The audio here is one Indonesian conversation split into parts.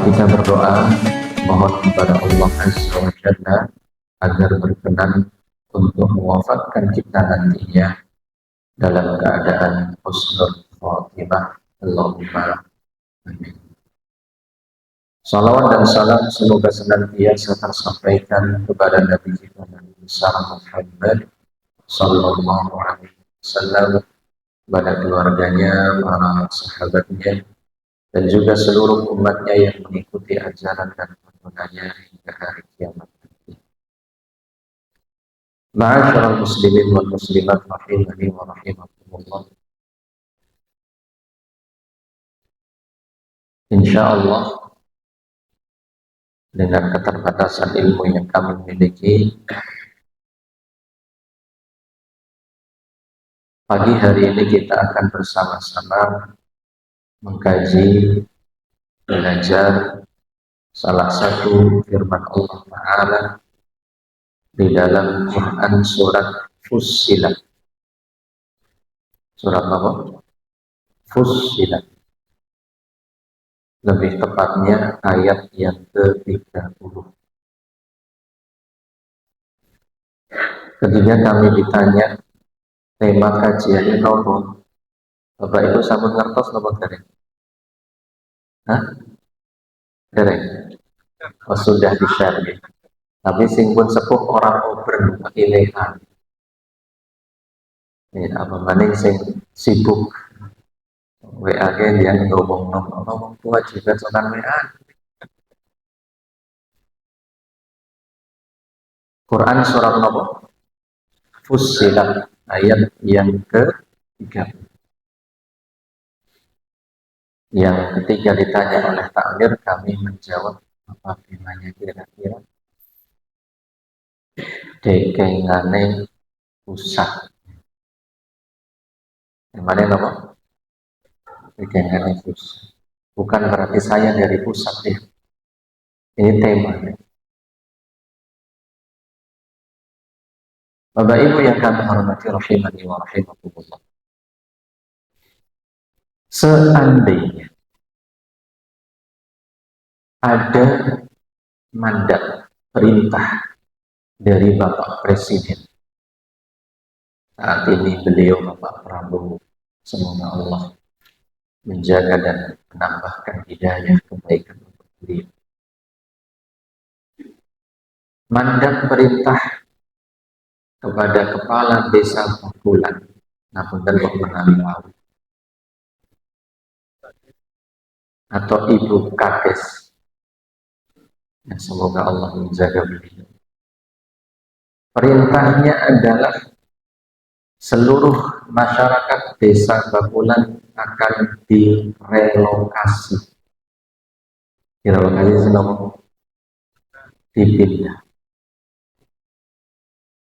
kita berdoa mohon kepada Allah Azza wa Jalla agar berkenan untuk mewafatkan kita nantinya dalam keadaan husnul khatimah. Allahumma amin. Salawat dan salam semoga senantiasa tersampaikan kepada Nabi kita Nabi besar Muhammad sallallahu alaihi wasallam, kepada keluarganya, para sahabatnya, dan juga seluruh umatnya yang mengikuti ajaran dan tuntunannya hingga hari kiamat nanti. Ma'asyiral muslimin wal muslimat rahimani wa rahimakumullah. Insyaallah dengan keterbatasan ilmu yang kami miliki, pagi hari ini kita akan bersama-sama mengkaji, belajar salah satu firman Allah Ta'ala di dalam Quran surat Fussilat. Surat apa? Fussilat. Lebih tepatnya ayat yang ke-30. Ketika kami ditanya tema kajiannya apa, Bapak Ibu sampun ngertos napa dereng? Hah? Dereng? Oh, sudah di-share ya. Tapi sing pun sepuh orang ober kekilehan. Ya, apa maning sing sibuk WA dia ngomong tua juga sokan WA. Quran surat apa? Fussilat ayat yang ke-3. Yang ketiga ditanya oleh takmir, kami menjawab apa temanya kira-kira? Dekengane pusat. Yang mana apa? Dekengane pusat. Bukan berarti saya dari pusat ya. Ini temanya. Bapak Ibu yang kami hormati rahimani wa rahimakumullah. Seandainya ada mandat perintah dari Bapak Presiden, saat ini beliau Bapak Prabowo, semoga Allah menjaga dan menambahkan hidayah kebaikan untuk beliau. Mandat perintah kepada kepala desa Bakulan, namun kok menang atau Ibu Kades, ya, semoga Allah menjaga beliau. Perintahnya adalah seluruh masyarakat desa Bakulan akan direlokasi. Direlokasi senang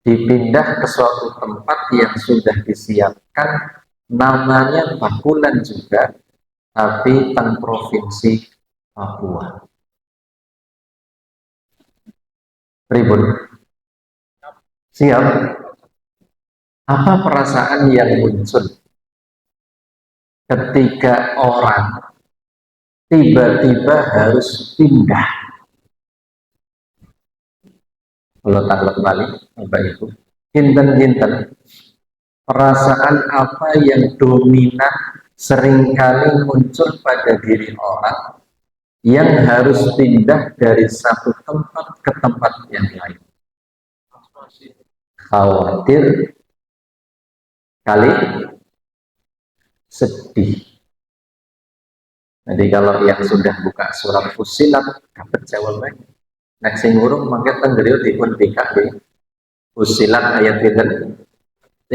dipindah ke suatu tempat yang sudah disiapkan, namanya Bakulan juga, tapi teng provinsi Papua. Ribut. Siap? Apa perasaan yang muncul ketika orang tiba-tiba harus pindah? Kalau tak balik, Bapak Ibu, hinten-hinten perasaan apa yang dominan seringkali muncul pada diri orang yang harus pindah dari satu tempat ke tempat yang lain? Khawatir kali sedih. Jadi kalau yang sudah buka surat Fussilat dapat jawabannya. Nek sing urung mangke teng griya dipun bikak di Fussilat ayat 3.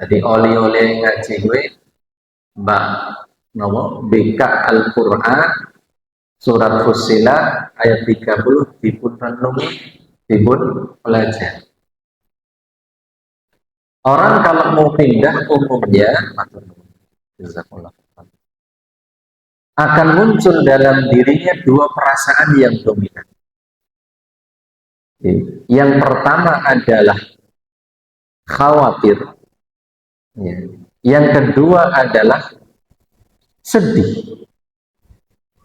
Jadi oli-oli ngaji gue Mbak nomo bikak Al-Qur'an surat Fussilat ayat 30 dipun renungi, dipun pelajari. Orang kalau mau pindah umumnya akan muncul dalam dirinya dua perasaan yang dominan. Yang pertama adalah khawatir. Yang kedua adalah sedih.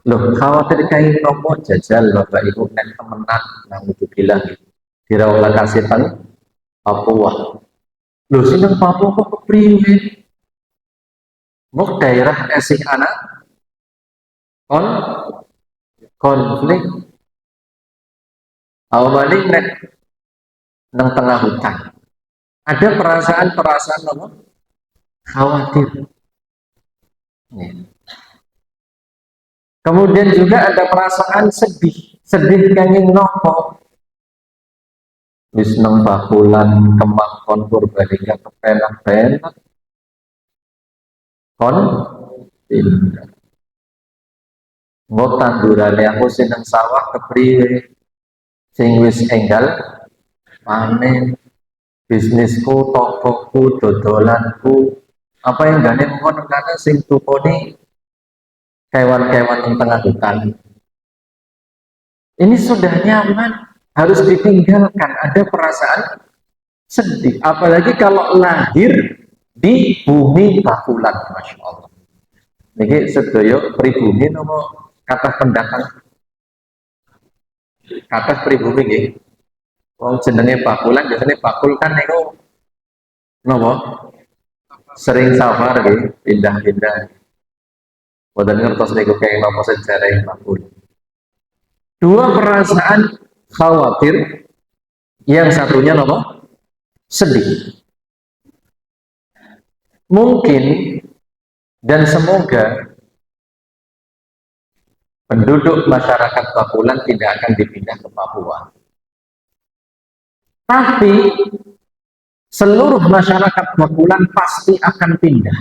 Loh, khawatir kayak nopo jajal bapak ibu nek temenan nang itu bilang dirawat kasihan Papua. Loh, sineng Papua kok kepriwe? Mau daerah esik anak kon konflik awalnya nek nang tengah hutan. Ada perasaan-perasaan nopo khawatir. Ya. Kemudian juga ada perasaan sedih, sedih kenging nopo. Wis nang bakulan kemang kon purbalingga kepenak-penak kon pindah. Nggo tandurane aku seneng sawah kepriwe sing wis enggal panen bisnisku, tokoku, dodolanku apa yang gane mengkono kana sing tukone kewan-kewan yang tengah hutan. Ini sudah nyaman, harus ditinggalkan. Ada perasaan sedih, apalagi kalau lahir di bumi bakulan, masya Allah. Ini sedaya pribumi nopo kata pendatang, kata pribumi nggih. Wong jenenge bakulan biasanya bakul kan niku nopo sering safar nggih, pindah-pindah. Boten ngertos niku kaya napa sejarah bakul. Dua perasaan khawatir, yang satunya nopo sedih. Mungkin dan semoga penduduk masyarakat Bakulan tidak akan dipindah ke Papua. Tapi seluruh masyarakat Bakulan pasti akan pindah.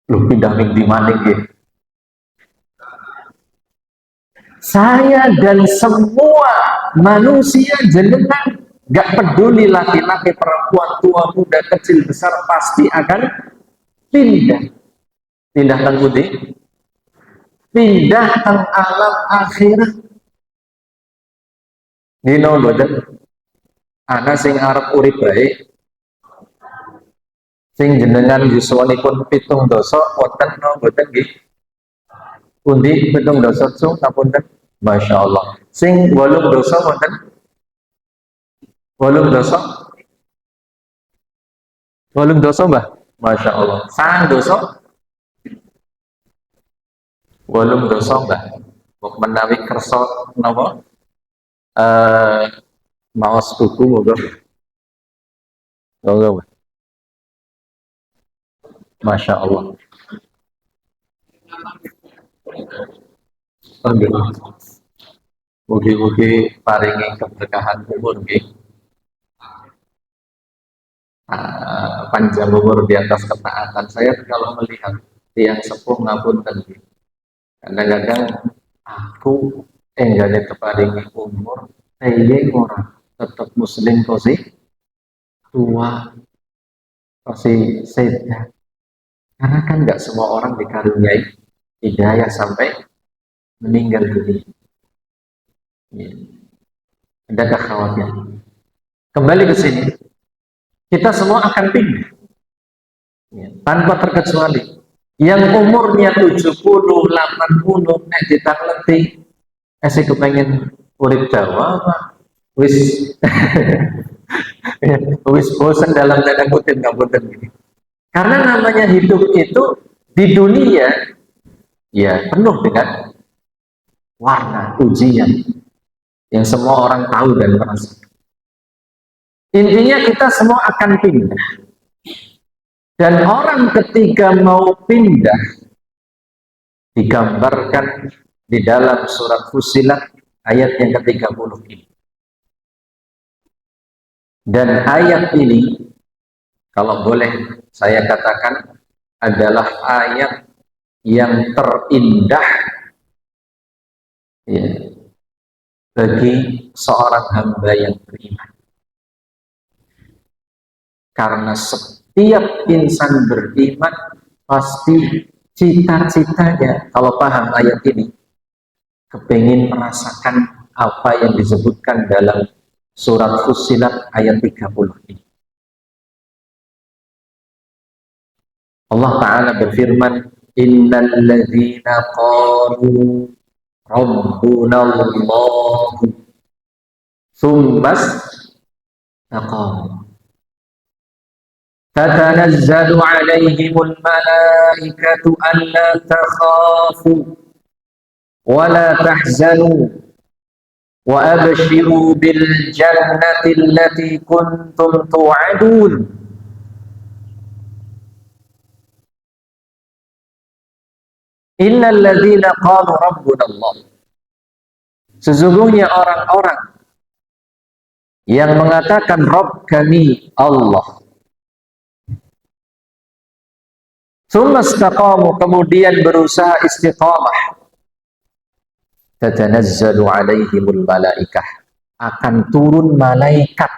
Loh, pindah di mana gitu? Saya dan semua manusia jenengan gak peduli laki-laki, perempuan, tua, muda, kecil, besar pasti akan pindah. Pindah ke budi, pindah ke alam akhirat. Dino boten, ana sing arep urip baik, sing jenengan yuswanipun 7 dosa, wonten no boten nggih. Pundi 7 dosa sung ngapunten, masya Allah. Sing 8 dosa wonten, 8 dosa, 8 dosa mbah, masya Allah. Sang dosa, 8 dosa mbah. Menawi kersa napa? Maos buku moga. Moga. Masya Allah. Mugi-mugi paringi keberkahan umur nggih. Panjang umur di atas ketaatan. Saya kalau melihat tiang sepuh ngapunten, kadang-kadang aku enggaknya keparingi umur teyeng orang tetap muslim kosi tua kosi sedah, karena kan nggak semua orang dikaruniai hidayah sampai meninggal dunia. Ya. Ada kekhawatiran. Kembali ke sini, kita semua akan pindah, ya, tanpa terkecuali. Yang umurnya 70, 80, nek ditangleti, saya kepengen urip Jawa, wis wis bosan dalam tanda kutip ngapunten ini. Karena namanya hidup itu di dunia ya penuh dengan warna ujian yang semua orang tahu dan merasa. Intinya kita semua akan pindah. Dan orang ketika mau pindah digambarkan di dalam surat Fussilat ayat yang ke-30 ini. Dan ayat ini kalau boleh saya katakan adalah ayat yang terindah ya, bagi seorang hamba yang beriman. Karena setiap insan beriman pasti cita-citanya, kalau paham ayat ini, kepingin merasakan apa yang disebutkan dalam surat Fussilat ayat 30 ini. Allah Ta'ala berfirman, innal ladzina qalu rabbuna Allah tsummas taqamu tatanazzalu alaihimul malaikatu alla takhafu wa la tahzanu wa abshiru bil jannati allati kuntum tu'adun. Innal ladzina qalu rabbuna Allah, sesungguhnya orang-orang yang mengatakan Rabb kami Allah, tsumma istaqamu, kemudian berusaha istiqamah, tatanazzalu alaihimul malaikah, akan turun malaikat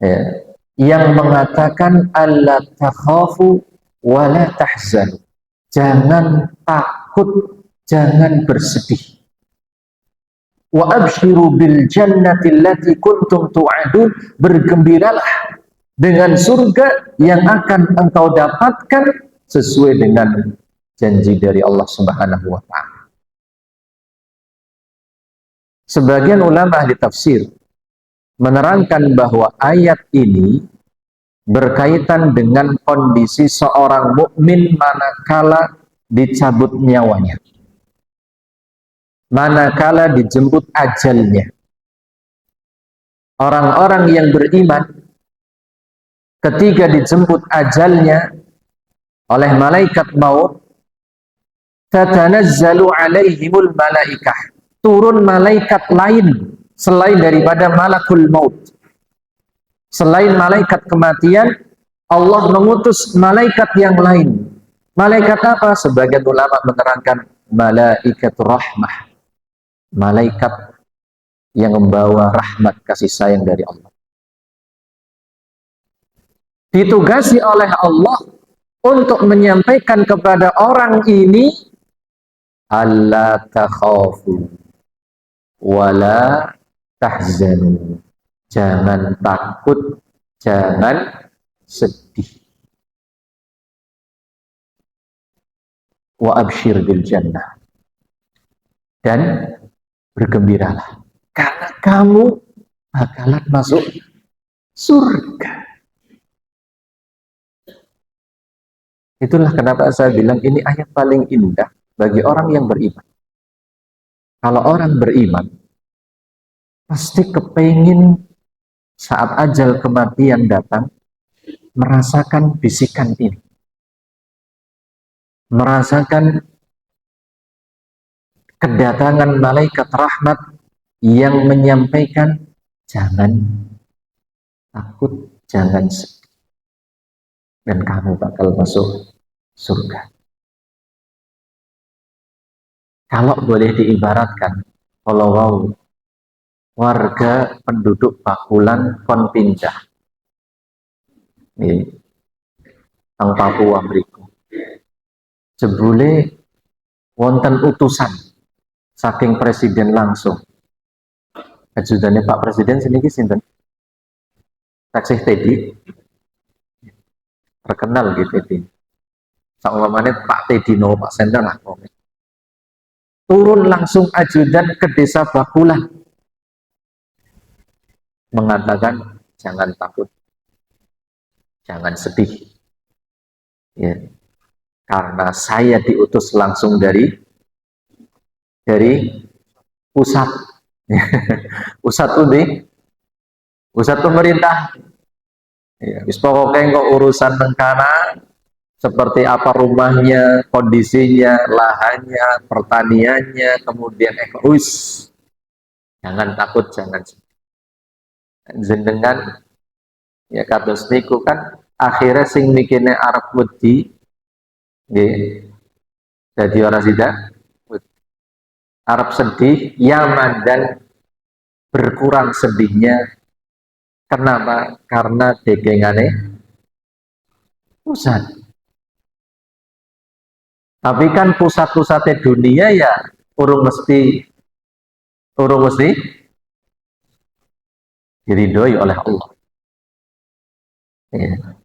ya, yang mengatakan alla takhafu wa la tahzanu, jangan takut, jangan bersedih, wa abshiru bil jannati allati kuntum tu'adun, bergembiralah dengan surga yang akan engkau dapatkan sesuai dengan janji dari Allah Subhanahu wa ta'ala. Sebagian ulama ahli tafsir menerangkan bahwa ayat ini berkaitan dengan kondisi seorang mukmin manakala dicabut nyawanya, manakala dijemput ajalnya. Orang-orang yang beriman ketika dijemput ajalnya oleh malaikat maut, tatanazzalu alaihimul malaikah, turun malaikat lain selain daripada malakul maut. Selain malaikat kematian, Allah mengutus malaikat yang lain. Malaikat apa? Sebagian ulama menerangkan malaikat rahmah, malaikat yang membawa rahmat kasih sayang dari Allah, ditugasi oleh Allah untuk menyampaikan kepada orang ini alla takhafu wala tahzanu, jangan takut, jangan sedih, wa abshir bil jannah, dan bergembiralah karena kamu bakalan masuk surga. Itulah kenapa saya bilang ini ayat paling indah bagi orang yang beriman. Kalau orang beriman pasti kepingin saat ajal kematian datang merasakan bisikan ini, merasakan kedatangan malaikat rahmat yang menyampaikan jangan takut, jangan sedih, dan kamu bakal masuk surga. Kalau boleh diibaratkan, kalau warga penduduk Bakulan kon pincah nih, tang Papua mriku, jebule wonten utusan saking presiden langsung, ajudannya Pak Presiden seniki sinten? Taksih Teddy, terkenal gitu Teddy. Saumpamane Pak Teddy no Pak Sender lah, turun langsung ajudan ke desa Bakulan mengatakan jangan takut, jangan sedih ya, karena saya diutus langsung dari pusat pusat ini, pusat pemerintah ya, wis pokoknya kok urusan nengkana seperti apa rumahnya, kondisinya, lahannya, pertaniannya, kemudian egois, jangan takut, jangan sedih. Jenengan ya kados niku kan akhirnya sing mikirnya Arab wedi nggih dadi ora sida Arab sedih, Yaman dan berkurang sedihnya. Kenapa? Karena degengane pusat. Tapi kan pusat-pusatnya dunia ya urung mesti diridhoi oleh Allah. Ya.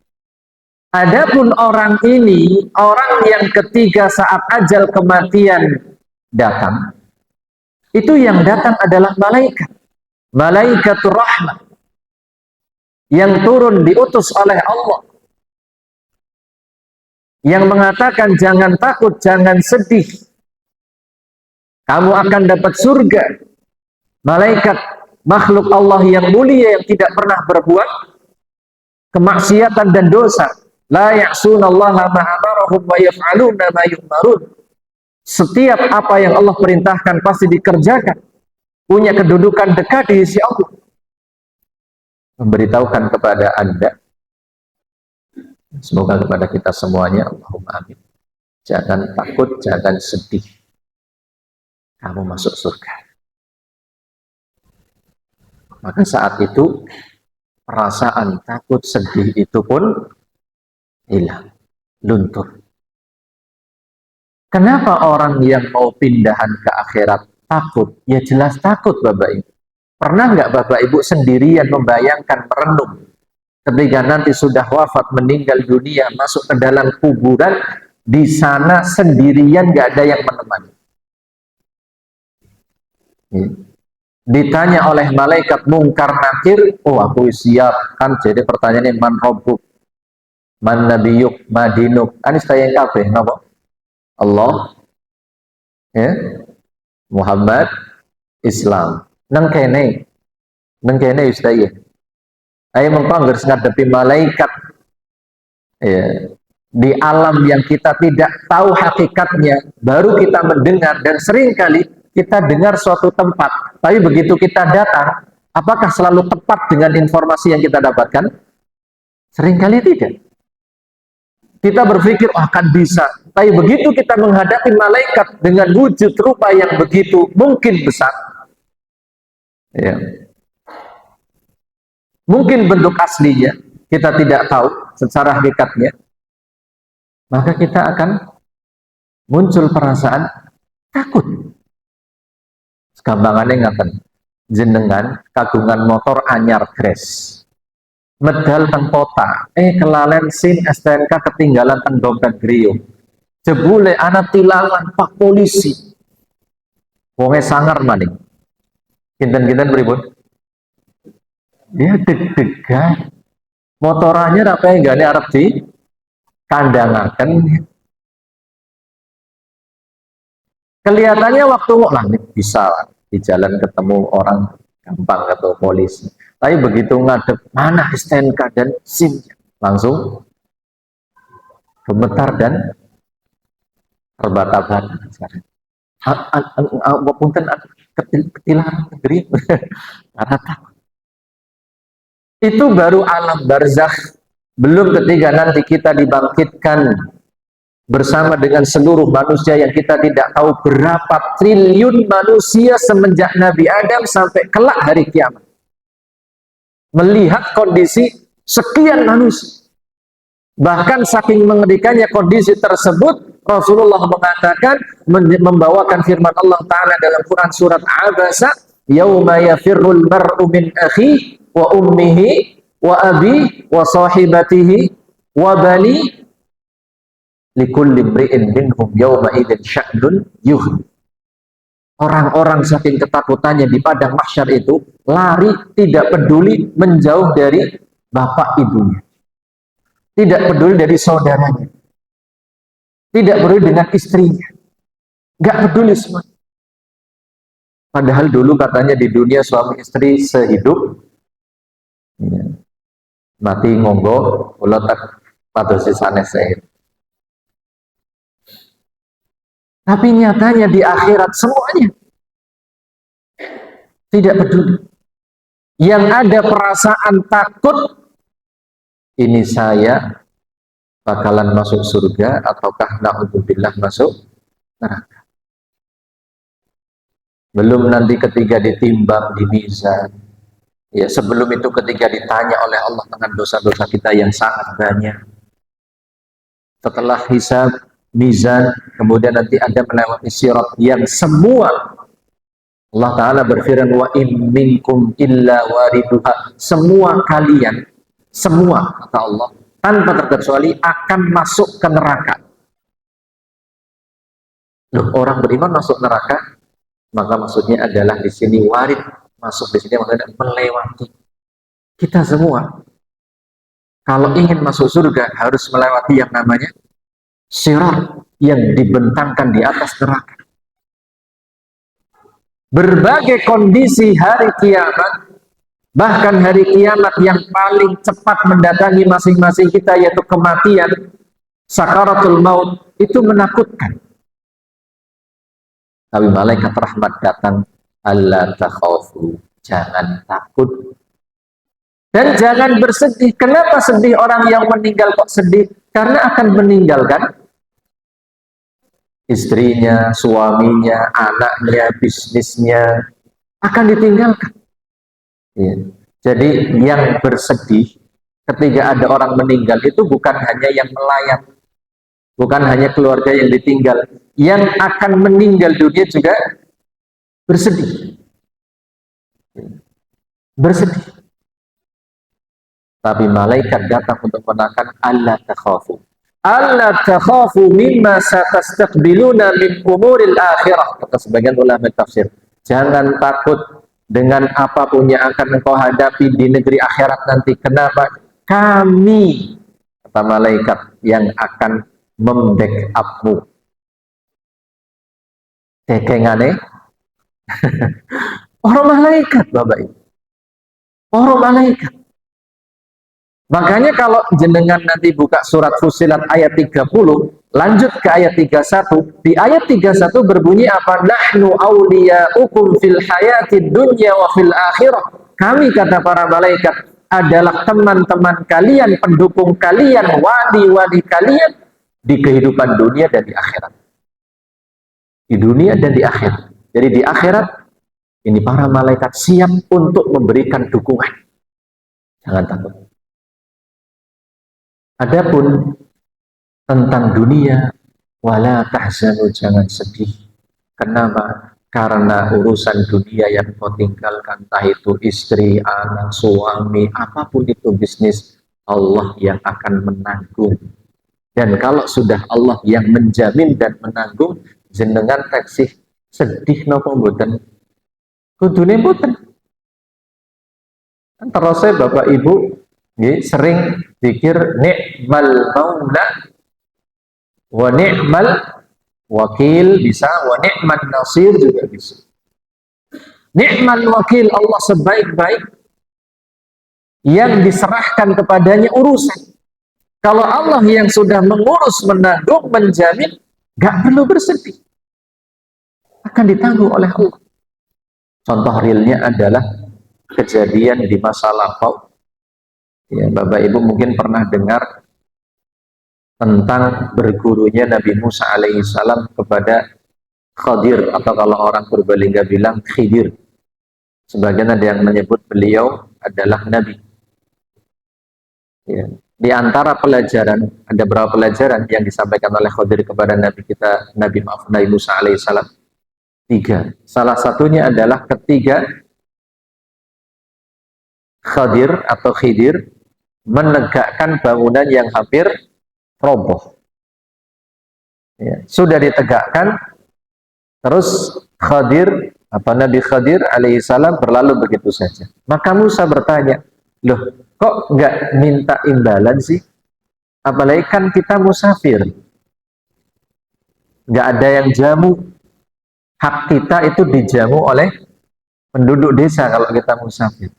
Adapun orang ini, orang yang ketiga saat ajal kematian datang, itu yang datang adalah malaikat, malaikatur rahmat, yang turun diutus oleh Allah, yang mengatakan jangan takut, jangan sedih, kamu akan dapat surga. Malaikat makhluk Allah yang mulia yang tidak pernah berbuat kemaksiatan dan dosa. La ya'sunallaha ma amarahum wa yaf'aluna ma yu'marun. Setiap apa yang Allah perintahkan pasti dikerjakan. Punya kedudukan dekat di sisi Allah. Memberitahukan kepada Anda, semoga kepada kita semuanya, Allahumma amin. Jangan takut, jangan sedih. Kamu masuk surga. Maka saat itu perasaan takut, sedih itu pun hilang, luntur. Kenapa orang yang mau pindahan ke akhirat takut? Ya jelas takut, Bapak Ibu. Pernah nggak Bapak Ibu sendirian membayangkan, merenung ketika nanti sudah wafat, meninggal dunia, masuk ke dalam kuburan, di sana sendirian, nggak ada yang menemani. Ditanya oleh malaikat mungkar nakir, oh aku siap, kan jadi pertanyaannya man robbuk, man nabiyuk, madinuk, kan istayang kabeh napa? Allah, ya, Muhammad, Islam. Nang kene istayang. Ayo mengkongger ngadepi malaikat, ya, di alam yang kita tidak tahu hakikatnya, baru kita mendengar, dan seringkali kita dengar suatu tempat, tapi begitu kita datang, apakah selalu tepat dengan informasi yang kita dapatkan? Seringkali tidak. Kita berpikir, oh, akan bisa, tapi begitu kita menghadapi malaikat dengan wujud rupa yang begitu mungkin besar, ya, mungkin bentuk aslinya kita tidak tahu secara hakikatnya, maka kita akan muncul perasaan takut. Gampangannya ngaten, jenengan kagungan motor anyar gres, medal teng kota, kelalen SIM STNK ketinggalan teng dompet griyo, jebule anak tilangan pak polisi, wonge sangar maning, kinten-kinten pripun? Dia deg-degan, motorannya apa yang gak arep di kandangaken. Kelihatannya waktu langit bisa di jalan ketemu orang gampang atau polisi, tapi begitu ngadep mana STNK dan SIM langsung gemetar dan terbata-bata. Punten ketilangan negeri karena takut. Itu baru alam barzakh, belum ketika nanti kita dibangkitkan bersama dengan seluruh manusia yang kita tidak tahu berapa triliun manusia semenjak Nabi Adam sampai kelak hari kiamat. Melihat kondisi sekian manusia. Bahkan saking mengerikannya kondisi tersebut, Rasulullah mengatakan, membawakan firman Allah Ta'ala dalam Quran surat Abasa, yauma yafirrul mar'u min akhi wa ummihi wa abi wa sahibatihi wa bani likulli imri'in minhum yawma idzin sya'nun yughni. Orang-orang saking ketakutannya di padang mahsyar itu lari, tidak peduli, menjauh dari bapak ibunya, tidak peduli dari saudaranya, tidak peduli dengan istrinya, nggak peduli semua. Padahal dulu katanya di dunia suami istri sehidup, ya, mati ngonggo kula tak padosi sanes sehidup. Tapi nyatanya di akhirat semuanya tidak peduli. Yang ada perasaan takut, ini saya bakalan masuk surga ataukah na'udzubillah masuk neraka. Belum nanti ketika ditimbang di mizan, ya sebelum itu ketika ditanya oleh Allah dengan dosa-dosa kita yang sangat banyak. Setelah hisab, mizan, kemudian nanti ada melewati sirat yang semua Allah Ta'ala berfirman wa in minkum illa wariduha, semua kalian semua kata Allah tanpa terkecuali akan masuk ke neraka. Loh, orang beriman masuk neraka, maka maksudnya adalah di sini warid, masuk di sini maksudnya melewati. Kita semua kalau ingin masuk surga harus melewati yang namanya sirat yang dibentangkan di atas neraka. Berbagai kondisi hari kiamat, bahkan hari kiamat yang paling cepat mendatangi masing-masing kita yaitu kematian, sakaratul maut, itu menakutkan. Tapi malaikat rahmat datang, alla takhafu, jangan takut dan jangan bersedih. Kenapa sedih? Orang yang meninggal kok sedih? Karena akan meninggalkan istrinya, suaminya, anaknya, bisnisnya, akan ditinggalkan. Ya. Jadi yang bersedih ketika ada orang meninggal itu bukan hanya yang melayat, bukan hanya keluarga yang ditinggal, yang akan meninggal dunia juga bersedih. Bersedih. Tapi malaikat datang untuk menakan alla takhafu. Alla takhafu mimma satastaqbiluna min umuril akhirah. Kata sebagian ulama tafsir. Jangan takut dengan apapun yang akan engkau hadapi di negeri akhirat nanti. Kenapa? Kami, kata malaikat, yang akan membackup-mu. Tekengane orang malaikat, Bapak Ibu. Orang malaikat. Makanya kalau jenengan nanti buka surat Fussilat ayat 30, lanjut ke ayat 31, di ayat 31 berbunyi apa? Nahnu awliya'ukum fil hayatid dunya wa fil akhirah. Kami, kata para malaikat, adalah teman-teman kalian, pendukung kalian, wali-wali kalian di kehidupan dunia dan di akhirat. Di dunia dan di akhirat. Jadi di akhirat, ini para malaikat siap untuk memberikan dukungan. Jangan takut. Adapun tentang dunia, wala tahzanu, jangan sedih. Kenapa? Karena urusan dunia yang kau tinggalkan, entah itu istri, anak, suami, apapun itu bisnis, Allah yang akan menanggung. Dan kalau sudah Allah yang menjamin dan menanggung, jenengan taksih sedih napa mboten? Kudune mboten. Terus saya Bapak Ibu sering pikir ni'mal maula wa ni'mal wakil bisa, wa ni'man nasir juga bisa. Ni'mal wakil, Allah sebaik-baik yang diserahkan kepadanya urusan. Kalau Allah yang sudah mengurus, menanggung, menjamin, gak perlu bersedih, akan ditanggung oleh Allah. Contoh realnya adalah kejadian di masa lampau. Ya, Bapak Ibu mungkin pernah dengar tentang bergurunya Nabi Musa alaihissalam kepada Khadir, atau kalau orang Purbalingga bilang Khidir. Sebagian ada yang menyebut beliau adalah Nabi. Ya. Di antara pelajaran, ada berapa pelajaran yang disampaikan oleh Khadir kepada Nabi kita, Nabi Musa alaihissalam? 3. Salah satunya adalah ketika Khadir atau Khidir menegakkan bangunan yang hampir roboh. Ya, sudah ditegakkan, terus Khadir, Nabi Khadir alaihissalam berlalu begitu saja. Maka Musa bertanya, loh kok nggak minta imbalan sih? Apalagi kan kita musafir, nggak ada yang jamu. Hak kita itu dijamu oleh penduduk desa kalau kita musafir.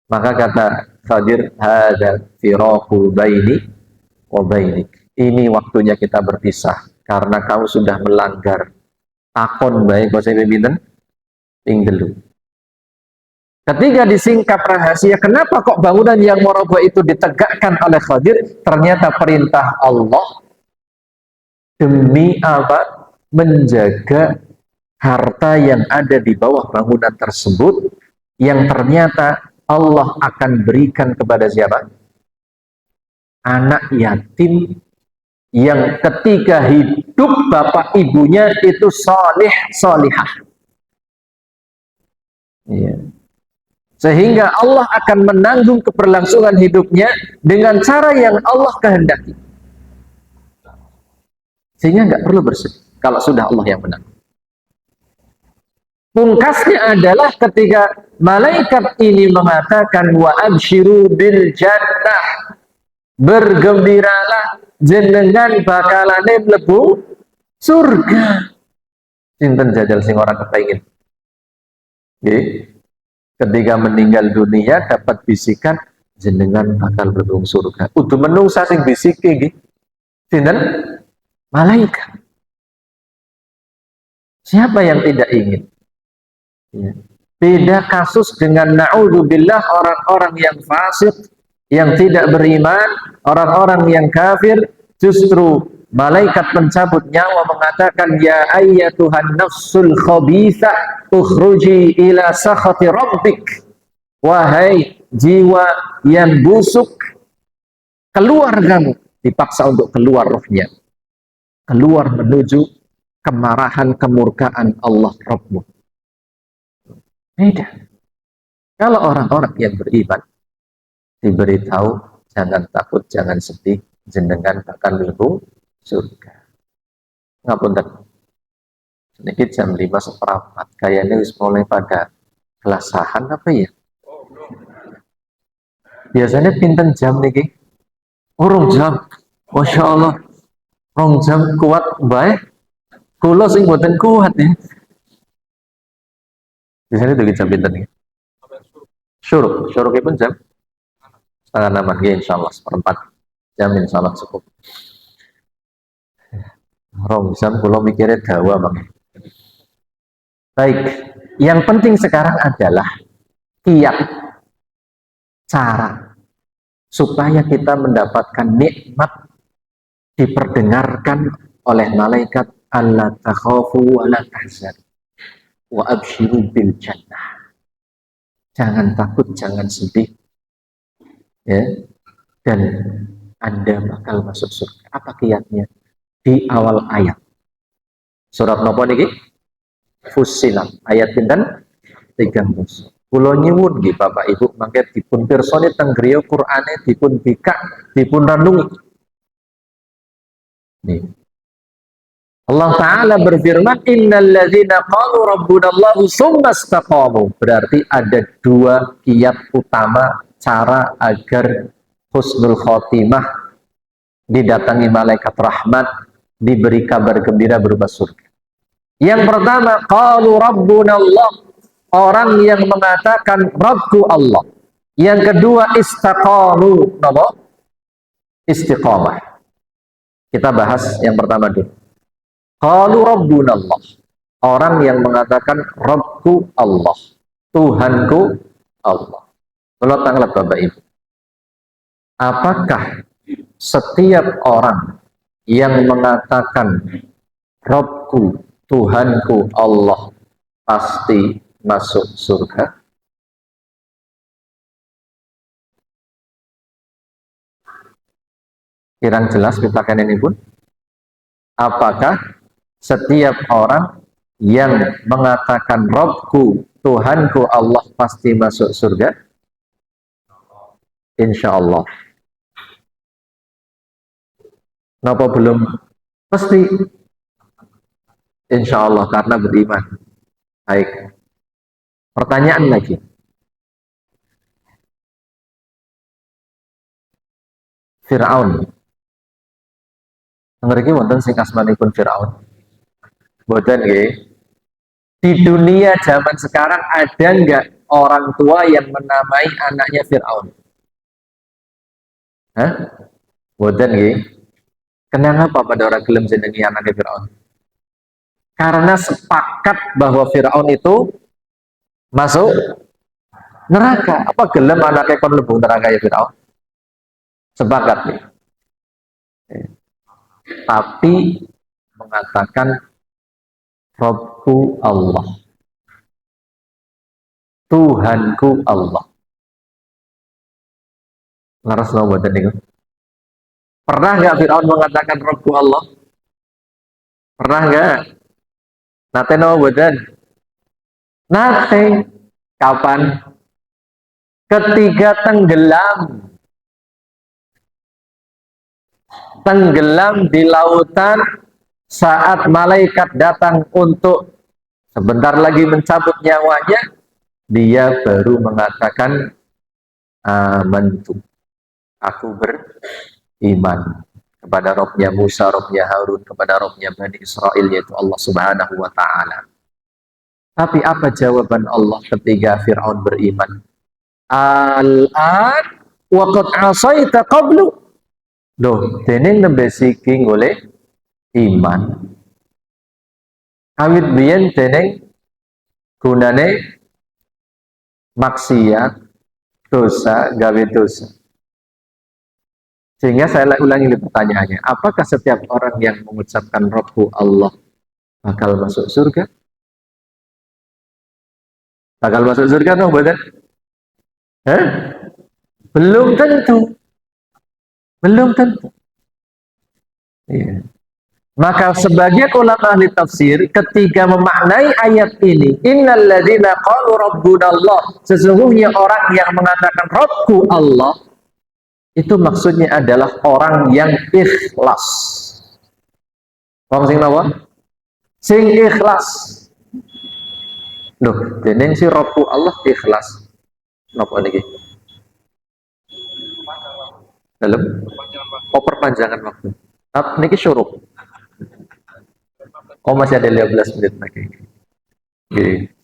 Maka kata Khadir, hada firaqu baini wa bainik. Ini waktunya kita berpisah karena kamu sudah melanggar takon baik bahasa pinten ping telu. Ketika disingkap rahasia, kenapa kok bangunan yang meroboh itu ditegakkan oleh Khadir? Ternyata perintah Allah demi apa? Menjaga harta yang ada di bawah bangunan tersebut, yang ternyata Allah akan berikan kepada siapa? Anak yatim yang ketika hidup bapak ibunya itu soleh solihah. Ya. Sehingga Allah akan menanggung keberlangsungan hidupnya dengan cara yang Allah kehendaki. Sehingga nggak perlu bersedih kalau sudah Allah yang menang. Pungkasnya adalah ketika malaikat ini mengatakan wa absyiru bil jannah, bergembiralah jenengan bakalane mlebu surga. Sinten jajal sing ora kepengin. Nggih. Ketika meninggal dunia dapat bisikan jenengan bakal mlebu surga. Udu menungsa sing bisike nggih. Sinten? Malaikat. Siapa yang tidak ingin? Ya. Beda kasus dengan na'udzubillah orang-orang yang fasik, yang tidak beriman, orang-orang yang kafir, justru malaikat pencabut nyawa mengatakan ya ayyatuhan nafsul khabitha ukhruji ila sakhati rabbik. Wahai jiwa yang busuk, keluar kamu, dipaksa untuk keluar rohnya, keluar menuju kemarahan kemurkaan Allah Rabbmu. Beda. Kalau orang-orang yang beriman diberitahu jangan takut, jangan sedih, jenengan akan mlebu surga. Ngapunten. Niki jam 5:15. Kayaknya wis mulai pada kelasahan apa ya? Biasanya pinten jam niki? Urung jam. Masya Allah. Rong jam kuat bae. Kula sing mboten kuat ya. Biasanya itu jam pinten nih? Syuruk pun jam setengah 6 ya, insyaallah seperempat jam insyaallah cukup. Rong jam kula mikirnya dawa bang. Baik, yang penting sekarang adalah kiat, cara supaya kita mendapatkan nikmat diperdengarkan oleh malaikat alla takhafu wa la tahzan wa absyiru bil jannah. Jangan takut, jangan sedih, ya, dan Anda bakal masuk surga. Apa kiatnya? Di awal ayat surat nopo niki? Fussilat ayat pinten 30. Kula nyuwun nggih Bapak Ibu mangke dipun pirsani teng griya Qur'ane dipun bikak, dipun renungi. Nih. Allah Ta'ala berfirman innal ladzina qalu rabbunallahu tsumma istaqamu. Berarti ada dua kiat utama cara agar husnul khotimah, didatangi malaikat rahmat, diberi kabar gembira berupa surga. Yang pertama, qalu rabbunallah, orang yang mengatakan Rabbku Allah. Yang kedua, istaqamu, napa? Istiqamah. Kita bahas yang pertama dulu. Qalu rabbunallah, orang yang mengatakan Rabbku Allah, Tuhanku Allah. Kalau tanglet Bapak Ibu, apakah setiap orang yang mengatakan Rabbku, Tuhanku Allah pasti masuk surga? Kirang jelas pitakan ini pun. Apakah setiap orang yang mengatakan Rabbku, Tuhanku Allah pasti masuk surga? Insya Allah. Kenapa belum? Pasti. Insya Allah karena beriman. Baik. Pertanyaan lagi. Fir'aun. Ngerti wonten sing asmanipun Fir'aun. Boten nggih. Di dunia zaman sekarang ada nggak orang tua yang menamai anaknya Fir'aun? Hah? Boten nggih. Kenapa pada orang gelem jenengi anaknya Fir'aun? Karena sepakat bahwa Fir'aun itu masuk neraka. Apa gelem anaknya kon mlebu neraka ya Fir'aun? Sepakat nih. Tapi mengatakan Rabbku Allah, Tuhanku Allah. Laras lo buatan itu. Pernah nggak Fir'aun mengatakan Rabbku Allah? Pernah nggak? Nate no buatan. Nate. Kapan? ketika tenggelam di lautan saat malaikat datang untuk sebentar lagi mencabut nyawanya, dia baru mengatakan amantu, aku beriman kepada Robnya Musa, Robnya Harun, kepada Robnya Bani Israel, yaitu Allah Subhanahu wa Ta'ala. Tapi apa jawaban Allah ketika Fir'aun beriman? Al-an waqad asaita qablu. Loh, dene nembe siki golek iman. Awit biyen dene gunane maksiat, dosa, gawe dosa. Sehingga saya ulangi pertanyaannya, apakah setiap orang yang mengucapkan Rabbu Allah bakal masuk surga? Bakal masuk surga atau bukan? Belum tentu. Belum tentu. Iya. Maka sebagian ulama ahli tafsir ketika memaknai ayat ini, innalladzina qalu rabbunallah, sesungguhnya orang yang mengatakan Rabbu Allah, itu maksudnya adalah orang yang ikhlas. Wong sing napa? Sing ikhlas. Loh, dene si Rabbu Allah ikhlas. Napa niki? Dalam? Oh, perpanjangan waktu. Niki syuruh. Oh, masih ada 15 menit lagi. Oke.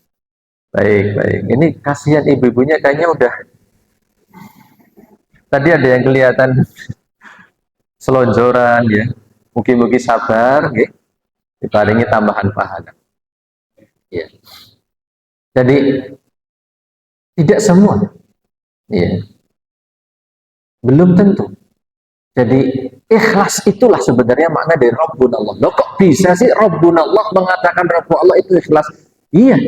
Baik, baik. Ini kasihan ibu-ibunya kayaknya udah. Tadi ada yang kelihatan selonjoran ya. Mungkin-mungkin sabar, ya. Diparingi tambahan pahala. Ya. Jadi tidak semua. Ya. Belum tentu. Jadi ikhlas itulah sebenarnya makna dari Rabbunallah. Loh kok bisa sih Rabbunallah mengatakan Rabbu Allah itu ikhlas? Iya,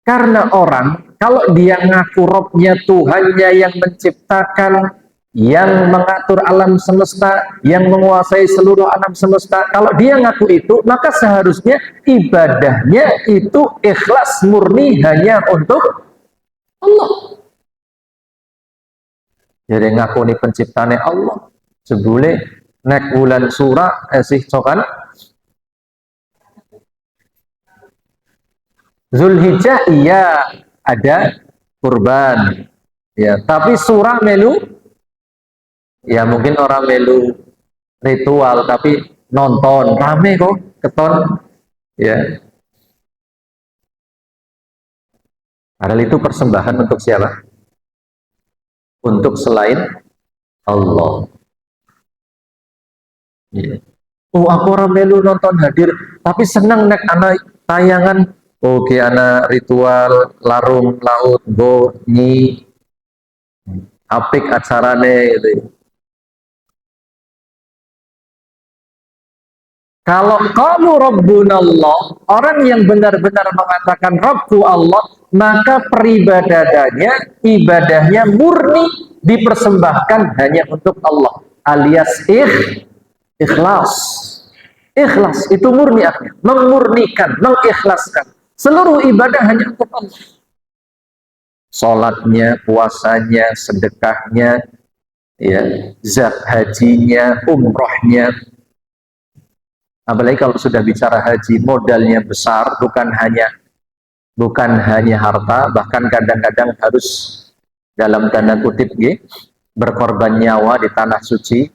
karena orang kalau dia ngaku Robnya, Tuhannya yang menciptakan, yang mengatur alam semesta, yang menguasai seluruh alam semesta, kalau dia ngaku itu, maka seharusnya ibadahnya itu ikhlas murni hanya untuk Allah. Jadi ngaku ini penciptanya Allah, sebule nek bulan surah sih cokan Zulhijjah iya ada kurban ya, tapi surah melu ya mungkin orang melu ritual tapi nonton rame kok keton ya, padahal itu persembahan untuk siapa? Untuk selain Allah ya. Oh, aku orang melu nonton hadir tapi senang nek anak tayangan. Oke, anak ritual larung laut bonyi apik acarane gitu. Kalau kamu Rabbunallah, orang yang benar-benar mengatakan Rabbu Allah, maka peribadatannya, ibadahnya murni dipersembahkan hanya untuk Allah, alias ikhlas. Ikhlas itu murni artinya, memurnikan, mengikhlaskan. Seluruh ibadah hanya untuk Allah. Salatnya, puasanya, sedekahnya, ya, hajinya, umrohnya. Apalagi kalau sudah bicara haji, modalnya besar, bukan hanya harta, bahkan kadang-kadang harus dalam tanda kutip berkorban nyawa di tanah suci.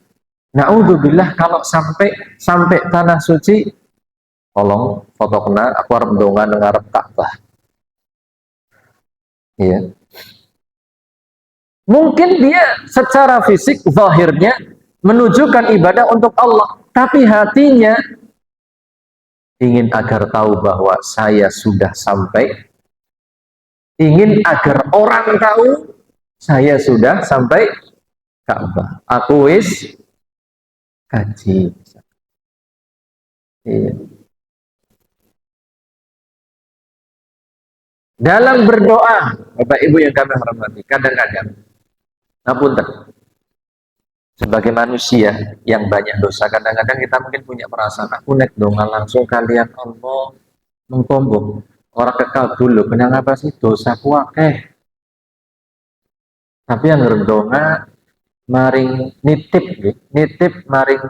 Naudzubillah, kalau sampai tanah suci, tolong foto kena aku harap mendongan ngarep Ka'bah. Iya. Mungkin dia secara fisik zahirnya menunjukkan ibadah untuk Allah, tapi hatinya ingin agar tahu bahwa saya sudah sampai, ingin agar orang tahu saya sudah sampai Ka'bah, aku wis haji. Iya. Dalam berdoa, Bapak Ibu yang kami hormati, kadang-kadang, ngapunten, sebagai manusia yang banyak dosa, kadang-kadang kita mungkin punya perasaan, aku nek donga langsung kalian Allah mengkombong orang kekal dulu, kenapa sih dosaku akeh? Tapi yang ndonga maring nitip nggih, nitip maring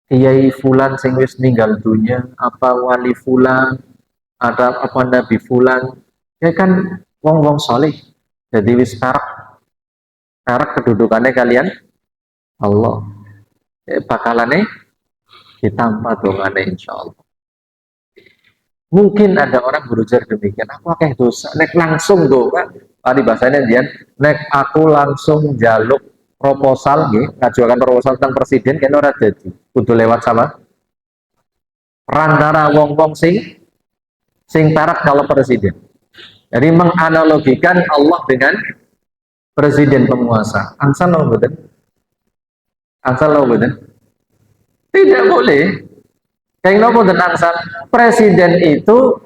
kiai fulan sing wis ninggal dunya, apa wali fulan, ada apa nabi fulan. Ya kan wong-wong soleh. Jadi wis karak kedudukannya kalian Allah. Bakalane ditambah dongane insya Allah. Mungkin ada orang berujar demikian, aku akeh dosa, nek langsung doa, tadi bahasanya dia, nek aku langsung jaluk proposal, ngajukan proposal tentang presiden, kena ora jadi, kudu lewat sama perantara wong-wong sing tarak kalau presiden. Jadi menganalogikan Allah dengan presiden penguasa. Angsal lo betul? Angsal lo betul? Tidak boleh. Kayak nopo tentang presiden itu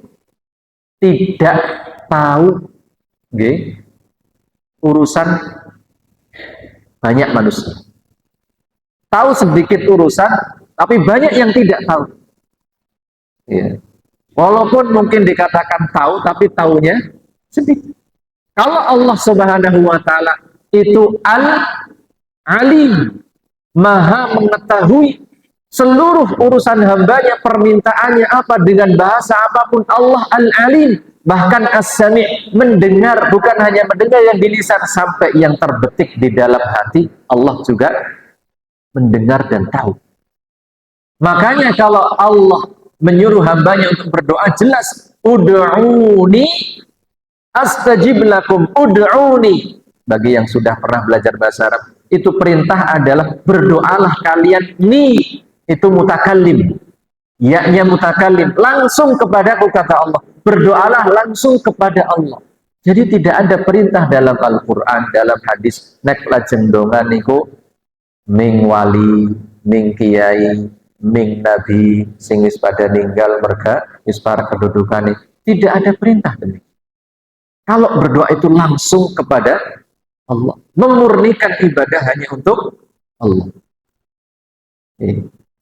tidak tahu urusan banyak manusia. Tahu sedikit urusan, tapi banyak yang tidak tahu. Ya. Walaupun mungkin dikatakan tahu, tapi tahunya sedikit. Kalau Allah Subhanahu wa Ta'ala itu Al-Alim, Maha mengetahui seluruh urusan hambanya, permintaannya apa, dengan bahasa apapun. Allah Al-Alim, bahkan As-Sami', mendengar, bukan hanya mendengar yang di lisan, sampai yang terbetik di dalam hati Allah juga mendengar dan tahu. Makanya kalau Allah menyuruh hambanya untuk berdoa, jelas ud'uni astajib lakum. Ud'uni, bagi yang sudah pernah belajar bahasa Arab, itu perintah adalah berdoalah kalian. Ni itu mutakallim, ya-nya mutakallim, langsung kepadaku, kata Allah. Berdoalah langsung kepada Allah. Jadi tidak ada perintah dalam Al-Quran, dalam hadis, nek lajeng dongan niku ming wali, ming kiai, ming nabi sing wis pada ninggal merga wis para kedudukan. Tidak ada perintah demikian. Kalau berdoa itu langsung kepada Allah, memurnikan ibadah hanya untuk Allah.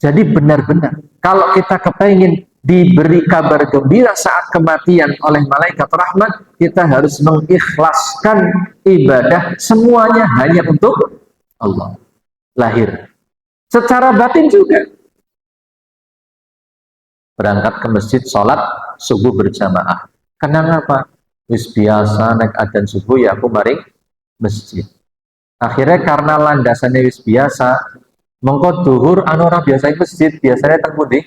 Jadi benar-benar kalau kita kepingin diberi kabar gembira saat kematian oleh malaikat rahmat, kita harus mengikhlaskan ibadah semuanya hanya untuk Allah. Lahir secara batin juga, berangkat ke masjid, sholat subuh berjamaah. Kenapa? Wis biasa naik adzan subuh, ya aku maring masjid. Akhirnya karena landasannya wis biasa, mengko duhur anu ora biasa masjid, biasanya teng pundi?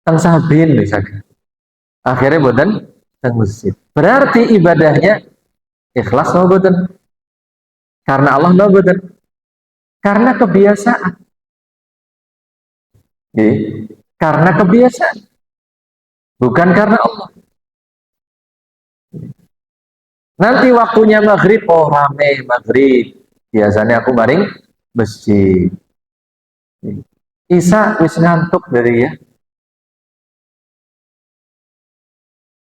Teng Sabin misalnya. Akhirnya boten teng masjid. Berarti ibadahnya ikhlas no boten? Karena Allah no boten? Karena kebiasaan. Karena kebiasaan. Bukan karena Allah. Nanti waktunya maghrib, oh rame maghrib, biasanya aku maring masjid. Isa wis ngantuk dari ya.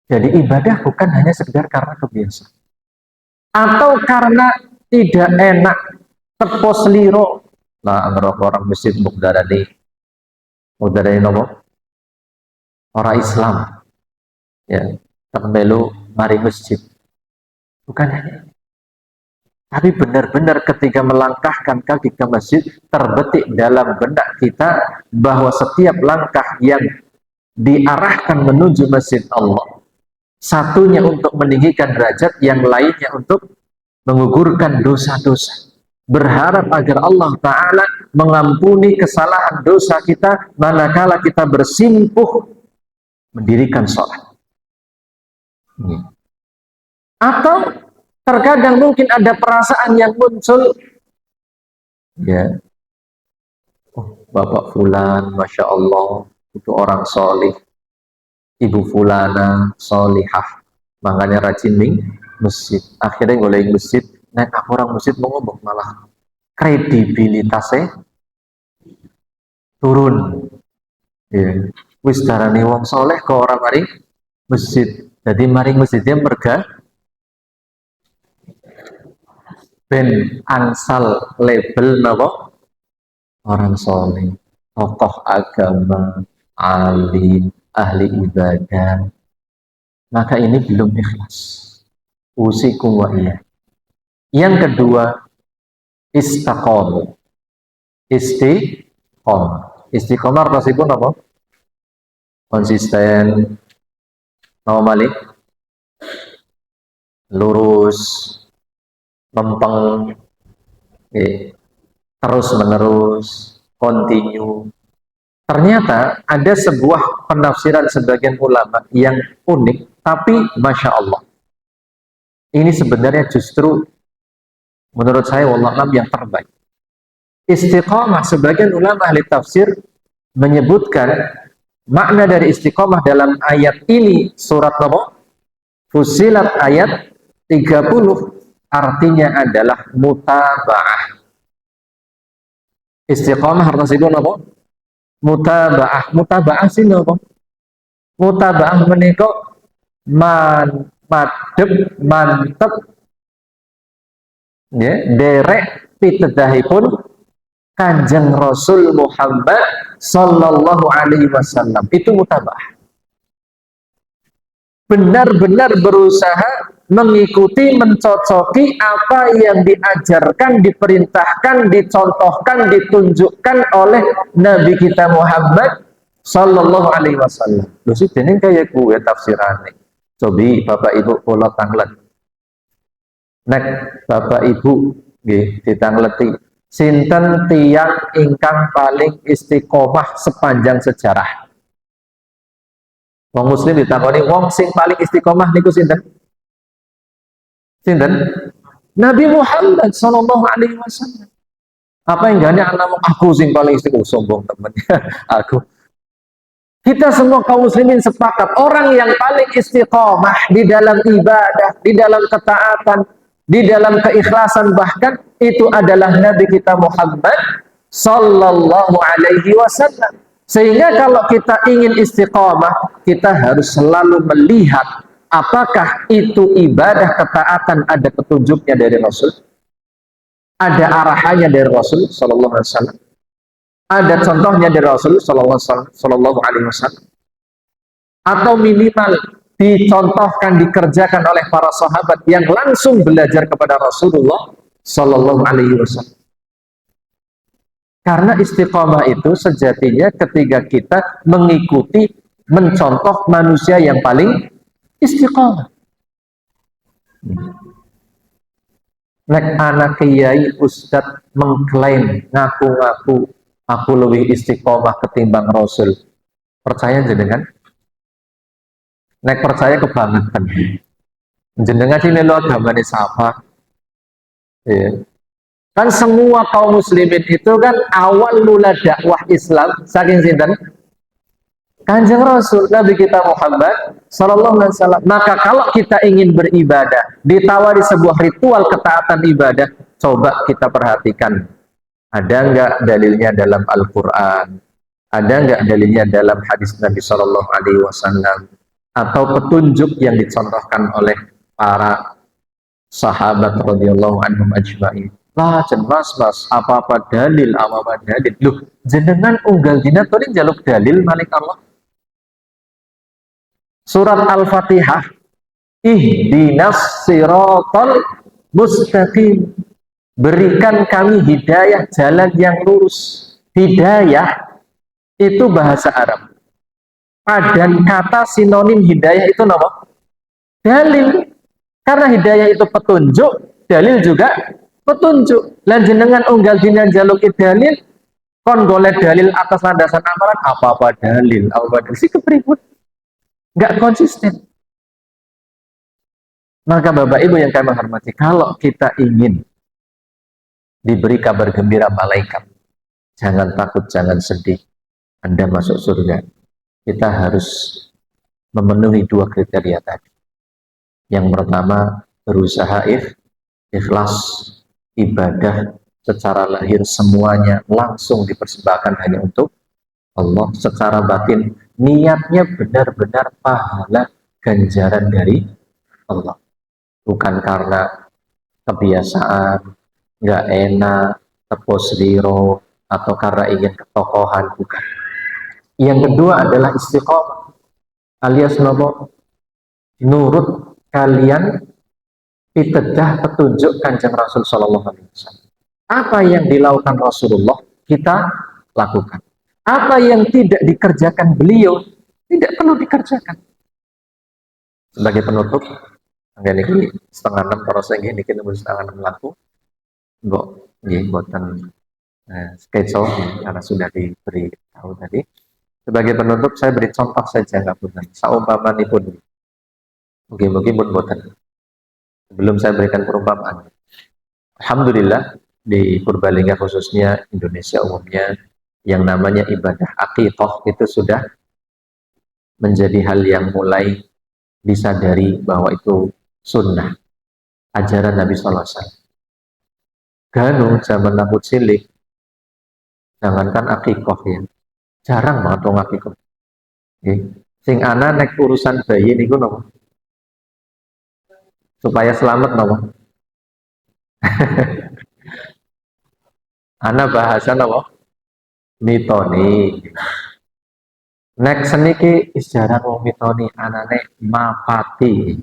Jadi ibadah bukan hanya sekedar karena kebiasaan, atau karena tidak enak tepos liro. Nah, orang masjid mukdarani nopo orang Islam, ya termelu mari masjid. Bukan hanya, tapi benar-benar ketika melangkahkan kaki ke masjid, terbetik dalam benak kita bahwa setiap langkah yang diarahkan menuju masjid Allah, satunya untuk meninggikan derajat, yang lainnya untuk menggugurkan dosa-dosa. Berharap agar Allah Ta'ala mengampuni kesalahan dosa kita manakala kita bersimpuh mendirikan sholat. Atau terkadang mungkin ada perasaan yang muncul, ya, oh, Bapak Fulan, Masya Allah, itu orang solih, Ibu Fulana, solihah, makanya rajin ning masjid. Akhirnya golek masjid, naik aku orang masjid mau ngomong, malah kredibilitasnya turun. Ya. Wis darani wong soleh ke orang maring masjid. Jadi maring masjidnya merga ben angsal label napa orang soleh, tokoh agama, alim, ahli ibadah. Maka ini belum ikhlas. Usikum wa iya. Yang kedua, istiqomah. Istiqomah. Istiqomah artinya apa? Konsisten, normal, lurus, lempeng, terus menerus, continue. Ternyata ada sebuah penafsiran sebagian ulama yang unik, tapi masya Allah, ini sebenarnya justru menurut saya wallah yang terbaik. Istiqomah, sebagian ulama ahli tafsir menyebutkan makna dari istiqomah dalam ayat ini, surat nomor Fusilat ayat 30, artinya adalah mutaba'ah. Istiqomah artinya apa? Mutaba'ah. Mutaba'ah sih apa? Mutaba'ah menika madhep mantep ya, derek pitedahipun Kanjeng Rasul Muhammad sallallahu alaihi wasallam. Itu mutaba'ah. Benar-benar berusaha mengikuti, mencocoki apa yang diajarkan, diperintahkan, dicontohkan, ditunjukkan oleh Nabi kita Muhammad sallallahu alaihi wasallam. Lho sih dene kaya kuwe tafsirane. Cobi Bapak Ibu kula tanglet. Nek Bapak Ibu nggih ditangleti, sinten tiyang ingkang paling istiqomah sepanjang sejarah? Wong muslim ditakoni wong sing paling istiqomah niku sinten? Sinten? Nabi Muhammad sallallahu alaihi wasallam. Apa yang gane anak aku sing paling istiqomah, sombong teman. Aku. Kita semua kaum muslimin sepakat orang yang paling istiqomah di dalam ibadah, di dalam ketaatan, di dalam keikhlasan bahkan itu adalah Nabi kita Muhammad sallallahu alaihi wasallam. Sehingga kalau kita ingin istiqomah, kita harus selalu melihat apakah itu ibadah ketaatan ada petunjuknya dari Rasul, ada arahannya dari Rasul sallallahu alaihi wasallam, ada contohnya dari Rasul sallallahu alaihi wasallam, atau minimal dicontohkan, dikerjakan oleh para sahabat yang langsung belajar kepada Rasulullah sallallahu alaihi wasallam. Karena istiqomah itu sejatinya ketika kita mengikuti, mencontoh manusia yang paling istiqomah. Nek anak kiai ustadz mengklaim ngaku-ngaku aku lebih istiqomah ketimbang Rasul, percaya jenengan? Nek percaya kebangetan. Jenengan sini lo agamane siapa? Ya. Kan semua kaum muslimin itu kan awal mula dakwah Islam saking sinten? Kanjeng Rasul Nabi kita Muhammad sallallahu alaihi wasallam. Maka kalau kita ingin beribadah, ditawari sebuah ritual ketaatan ibadah, coba kita perhatikan. Ada enggak dalilnya dalam Al-Qur'an? Ada enggak dalilnya dalam hadis Nabi sallallahu alaihi wasallam atau petunjuk yang dicontohkan oleh para sahabat radhiyallahu anhum ajma'in? Lah jelas mas, apa-apa dalil, apa-apa dalil. Loh, jenengan unggal dina tadi jaluk dalil malik Allah. Surat Al-Fatihah, ihdinas siratal mustaqim. Berikan kami hidayah jalan yang lurus. Hidayah itu bahasa Arab. Padan kata sinonim hidayah itu apa? Dalil. Karena hidayah itu petunjuk, dalil juga petunjuk. Lan jenengan unggal dina jaluki dalil, kon golek dalil atas landasan amalan, apa-apa dalil, apa dalil sih kepribun, nggak konsisten. Maka Bapak Ibu yang kami hormati, kalau kita ingin diberi kabar gembira malaikat, jangan takut, jangan sedih, Anda masuk surga, kita harus memenuhi dua kriteria tadi. Yang pertama, berusaha ikhlas, ibadah secara lahir semuanya langsung dipersembahkan hanya untuk Allah. Secara batin niatnya benar-benar pahala ganjaran dari Allah, bukan karena kebiasaan, nggak enak, tepos liro, atau karena ingin ketokohan, bukan. Yang kedua adalah istiqomah alias nopo, nurut kalian pitedah petunjuk Kanjeng Rasul Shallallahu Alaihi Wasallam. Apa yang dilakukan Rasulullah kita lakukan. Apa yang tidak dikerjakan beliau tidak perlu dikerjakan. Sebagai penutup, ini setengah 6 kalau saya ini kita setengah 6 laku. Mbok, buatan sketsa karena sudah diberi tahu tadi. Sebagai penutup saya beri contoh saja nggak pun. Saumpamanipun, mungkin pun buatan. Sebelum saya berikan perumpamaan, alhamdulillah di Purbalingga khususnya Indonesia umumnya yang namanya ibadah aqiqah itu sudah menjadi hal yang mulai disadari bahwa itu sunnah ajaran Nabi Sallallahu Alaihi Wasallam. Ganu zaman aku cilik, jangankan aqiqah ya, jarang banget dong aqiqah. Sing ana nek urusan bayi niku nopo supaya selamat nopo. Ana bahasa nopo mitoni. Nek seniki isjaran wong mitoni anane mapati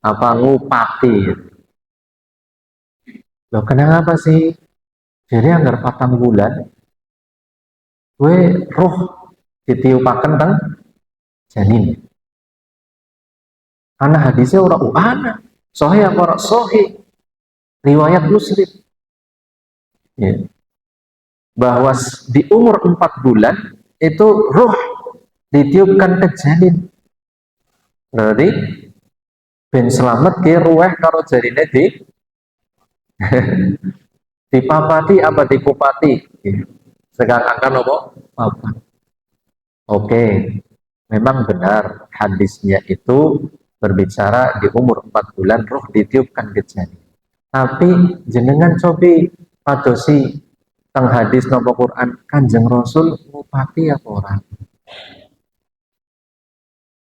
apa ngupati. Loh kenapa sih? Jadi anggar 4 bulan gue roh ditiupaken teng janin. Ana hadisnya ora ana. Sahih apa ora sahih? Riwayat Muslim. Ya. Bahwa di umur 4 bulan itu roh ditiupkan ke janin. Berarti ben selamat ke ruweh karo jarine di dipapati apa dikupati. Sekarang akan apa? Apa? Oke. Memang benar hadisnya itu berbicara di umur 4 bulan roh ditiupkan ke janin. Tapi jenengan cobi padosi teng hadis nopo Quran Kanjeng Rasul ngupati apa orang?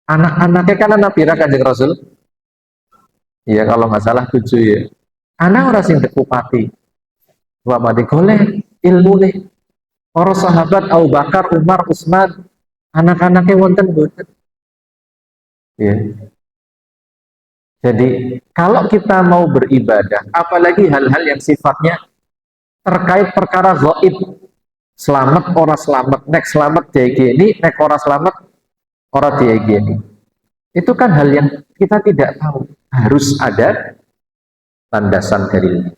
Anak-anaknya kan anak pira Kanjeng Rasul? Iya kalau nggak salah 7 ya. Anak orang sing dekupati. Wamati goleh ilmu nih. Para sahabat Abu Bakar, Umar, Utsman, anak-anaknya wonten boten. Ya. Jadi kalau kita mau beribadah, apalagi hal-hal yang sifatnya terkait perkara gaib, selamat ora selamat, nek selamat ini, nek ora selamat ora ini. Itu kan hal yang kita tidak tahu. Harus ada landasan dalilnya.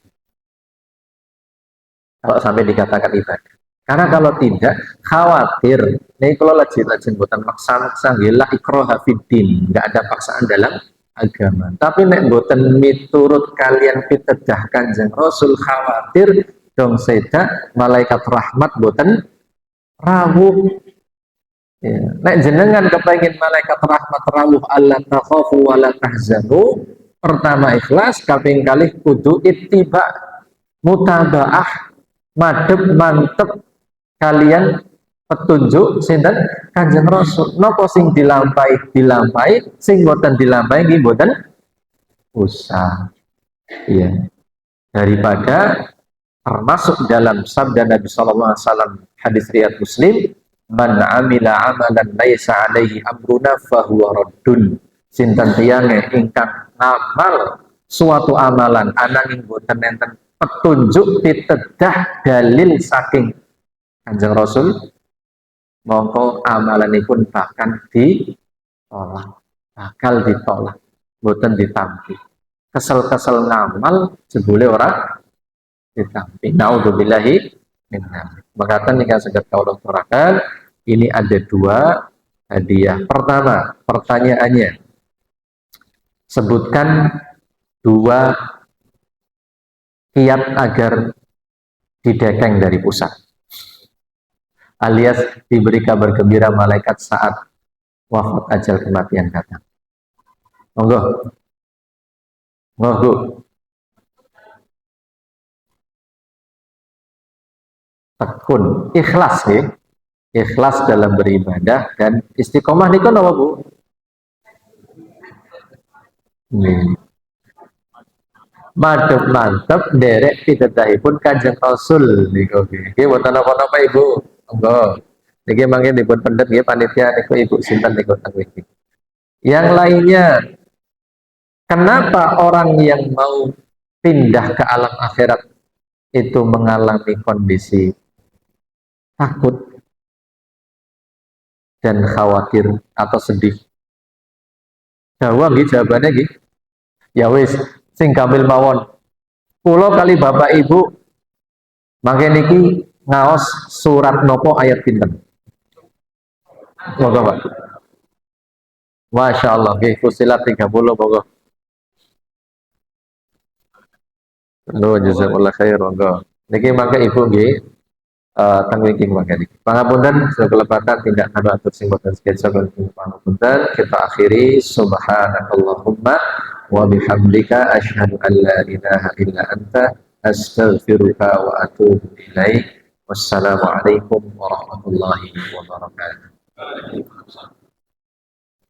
Kalau sampai dikatakan ibadah. Karena kalau tidak, khawatir. Ini kalau lajin-lajin buatan maksa-maksa, gila ikroha fiddin. Nggak ada paksaan dalam agama. Tapi nek buatan miturut kalian pitedah Kanjeng Rasul, khawatir dong seda malaikat rahmat buatan rawuh. Ya. Nek jenengan kepengen malaikat rahmat rawuh alla takhafu wa la tahzanu, pertama ikhlas, kaping kalih kudu ittiba, mutabaah, madep mantep kalian petunjuk sinten Kanjeng Rasul. Napa sing dilampahi, sing boten dilampahi nggih boten usah. Iya. Daripada termasuk dalam sabda Nabi sallallahu alaihi wasallam hadis riwayat Muslim, man amila amalan laisa alaihi amruna fahuwa raddun. Sinten tiyange ingkang ngamal suatu amalan ananging boten enten petunjuk pitedah dalil saking Kanjeng Rasul, mongko amalanipun bahkan ditolak, bakal ditolak, boten ditampi. Kesel-kesel ngamal jebule ora ditampi. Naudzubillahi min dzalik. Makatan nika saged kawula aturaken, ini ada 2 hadiah. Pertama, pertanyaannya, sebutkan 2 kiat agar didekeng dari pusat, alias diberi kabar gembira malaikat saat wafat ajal kematian datang. Monggo. Monggo. Tekun, ikhlas ya. Ikhlas dalam beribadah dan istiqomah niku napa Bu? Madep mantep derek pun Kanjeng Rasul niku nggih wonten napa-napa Ibu. Monggo. Niki mangke dipun pendet nggih panitia niku Ibu sinten niku teng mriki. Yang lainnya Kenapa orang yang mau pindah ke alam akhirat itu mengalami kondisi takut dan khawatir atau sedih? Jawabannya nggih. Ya wis, sing gamil mawon. Kula kali Bapak Ibu mangke niki ngaos surat nopo ayat pinten? Monggo Pak. Masya Allah, nggih Fusilat 30 monggo. Nuh jazakallah khair monggo. Niki mangke Ibu nggih teng wingking mangke niki. Pangapunten sekelepatan tindak kanu atur sing boten sketsa pangapunten kita akhiri subhanakallahumma wa bihamdika asyhadu an la ilaha illa anta astaghfiruka wa atubu ilaik. Wassalamualaikum warahmatullahi wabarakatuh.